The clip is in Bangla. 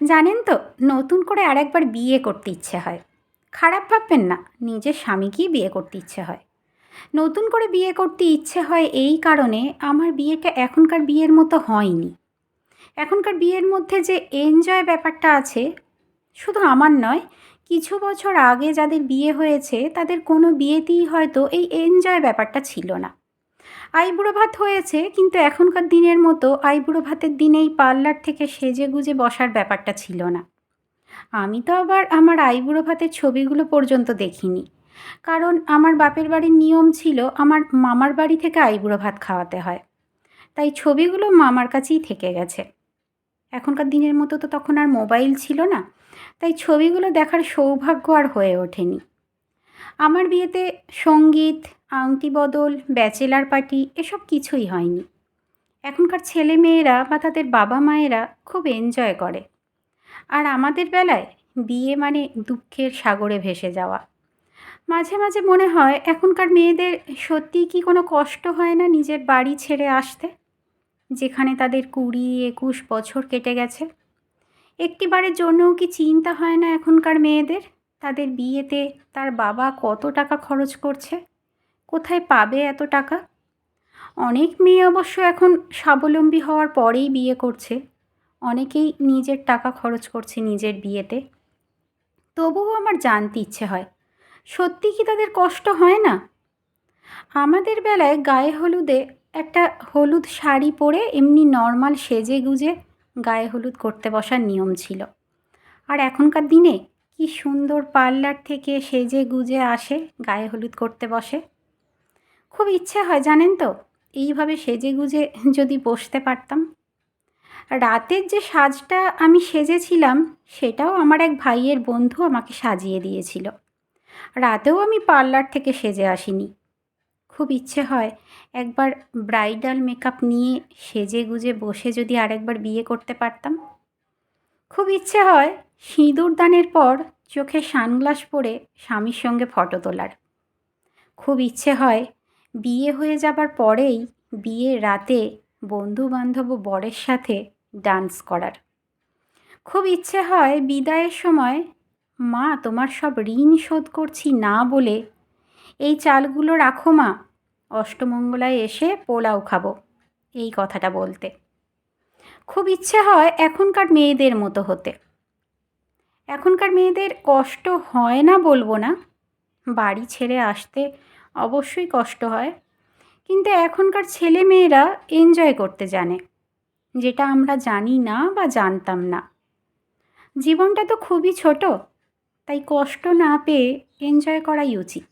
জানেন তো, নতুন করে আরেকবার বিয়ে করতে ইচ্ছে হয়। খারাপ ভাববেন না, নিজের স্বামীকেই বিয়ে করতে ইচ্ছে হয়। নতুন করে বিয়ে করতে ইচ্ছে হয় এই কারণে, আমার বিয়েটা এখনকার বিয়ের মতো হয়নি। এখনকার বিয়ের মধ্যে যে এনজয় ব্যাপারটা আছে, শুধু আমার নয়, কিছু বছর আগে যাদের বিয়ে হয়েছে তাদের কোনো বিয়েতেই হয়তো এই এনজয় ব্যাপারটা ছিল না। আইবুড়ো ভাত হয়েছে, কিন্তু এখনকার দিনের মতো আইবুড়ো ভাতের দিনেই পার্লার থেকে সেজে গুজে বসার ব্যাপারটা ছিল না। আমি তো আবার আমার আইবুড়ো ভাতের ছবিগুলো পর্যন্ত দেখিনি। কারণ আমার বাপের বাড়ির নিয়ম ছিল আমার মামার বাড়ি থেকে আইবুড়ো ভাত খাওয়াতে হয়। তাই ছবিগুলো মামার কাছেই থেকে গেছে। এখনকার দিনের মতো তো তখন আর মোবাইল ছিল না, তাই ছবিগুলো দেখার সৌভাগ্য আর হয়ে ওঠেনি। আমার বিয়েতে সঙ্গীত, আংটি বদল, ব্যাচেলার পার্টি এসব কিছুই হয়নি। এখনকার ছেলে মেয়েরা বা তাদের বাবা মায়েরা খুব এনজয় করে। আর আমাদের বেলায় বিয়ে মানে দুঃখের সাগরে ভেসে যাওয়া। মাঝে মাঝে মনে হয় এখনকার মেয়েদের সত্যিই কি কোনো কষ্ট হয় না নিজের বাড়ি ছেড়ে আসতে, যেখানে তাদের 20-21 বছর কেটে গেছে। একটিবারের জন্যও কি চিন্তা হয় না এখনকার মেয়েদের, তাদের বিয়েতে তার বাবা কত টাকা খরচ করছে, কোথায় পাবে এত টাকা? অনেক মেয়ে অবশ্য এখন স্বাবলম্বী হওয়ার পরেই বিয়ে করছে। অনেকেই নিজের টাকা খরচ করছে নিজের বিয়েতে। তবুও আমার জানতে ইচ্ছে হয়, সত্যি কি তাদের কষ্ট হয় না? আমাদের বেলায় গায়ে হলুদে একটা হলুদ শাড়ি পরে এমনি নর্মাল সেজে গুজে গায়ে হলুদ করতে বসার নিয়ম ছিল। আর এখনকার দিনে কি সুন্দর পার্লার থেকে সেজে গুজে আসে, গায়ে হলুদ করতে বসে। খুব ইচ্ছে হয় জানেন তো, এইভাবে সেজে গুজে যদি বসতে পারতাম। রাতের যে সাজটা আমি সেজেছিলাম, সেটাও আমার এক ভাইয়ের বন্ধু আমাকে সাজিয়ে দিয়েছিল। রাতেও আমি পার্লার থেকে সেজে আসিনি। খুব ইচ্ছে হয় একবার ব্রাইডাল মেকআপ নিয়ে সেজে গুজে বসে যদি আরেকবার বিয়ে করতে পারতাম। খুব ইচ্ছে হয় সিঁদুর দানের পর চোখে সানগ্লাস পরে স্বামীর সঙ্গে ফটো তোলার। খুব ইচ্ছে হয় বিয়ে হয়ে যাবার পরেই বিয়ের রাতে বন্ধু বান্ধব ও বরের সাথে ডান্স করার। খুব ইচ্ছে হয় বিদায়ের সময়, মা তোমার সব ঋণ শোধ করছি না বলে এই চালগুলো রাখো মা, অষ্টমঙ্গলায় এসে পোলাও খাবো, এই কথাটা বলতে। খুব ইচ্ছে হয় এখনকার মেয়েদের মতো হতে। এখনকার মেয়েদের কষ্ট হয় না বলবো না, বাড়ি ছেড়ে আসতে অবশ্যই কষ্ট হয়, কিন্তু এখনকার ছেলে মেয়েরা এনজয় করতে জানে, যেটা আমরা জানি না বা জানতাম না। জীবনটা তো খুবই ছোট, তাই কষ্ট না পেয়ে এনজয় করাই উচিত।